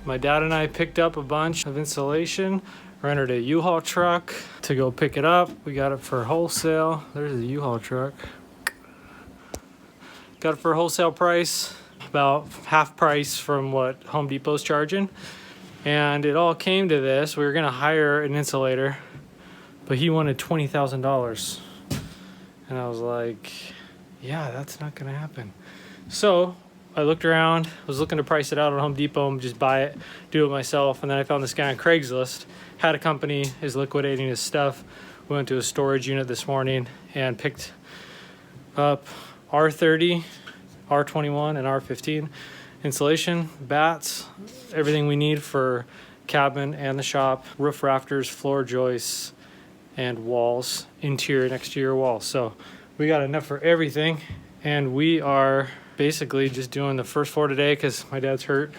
My dad and I picked up a bunch of insulation, rented a U-Haul truck to go pick it up. We got it for wholesale. There's the U-Haul truck. Got it for a wholesale price, about half price from what Home Depot's charging. And it all came to this. We were gonna hire an insulator, but he wanted $20,000. And I was like, yeah, that's not gonna happen. So I looked around, was looking to price it out on Home Depot and just buy it, do it myself. And then I found this guy on Craigslist, had a company, is liquidating his stuff. We went to a storage unit this morning and picked up R30, R21, and R15 insulation, bats, everything we need for cabin and the shop, roof rafters, floor joists, and walls, interior and exterior walls. So we got enough for everything, and we are basically just doing the first floor today because my dad's hurt.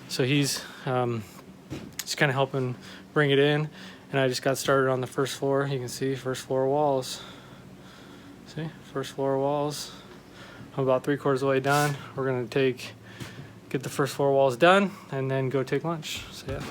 So he's just kind of helping bring it in, and I just got started on the first floor. You can see first floor walls. See, first floor walls. I'm about 3/4 of the way done. We're gonna get the first floor walls done and then go take lunch. So yeah.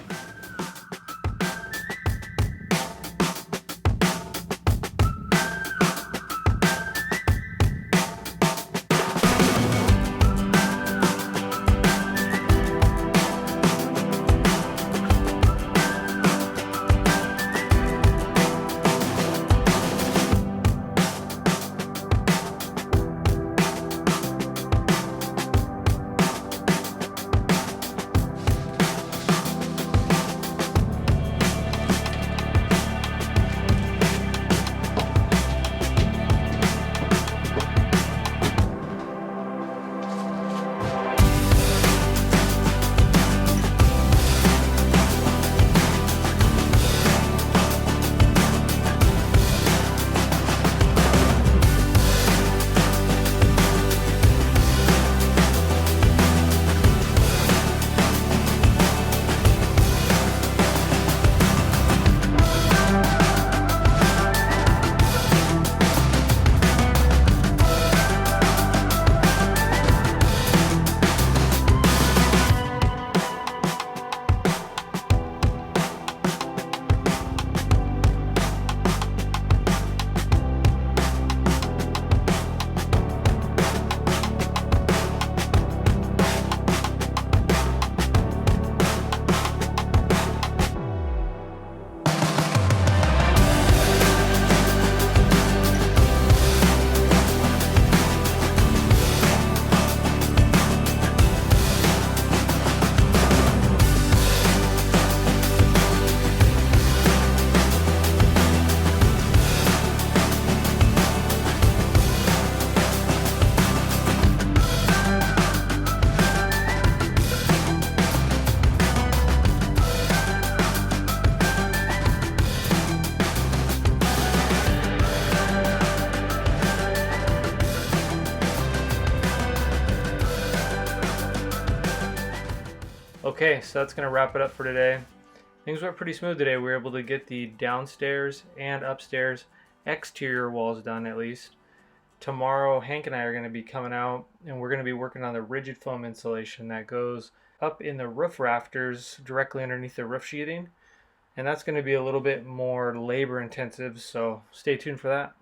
Okay, so that's gonna wrap it up for today. Things went pretty smooth today. We were able to get the downstairs and upstairs exterior walls done at least. Tomorrow, Hank and I are gonna be coming out and we're gonna be working on the rigid foam insulation that goes up in the roof rafters directly underneath the roof sheathing. And that's gonna be a little bit more labor intensive, so stay tuned for that.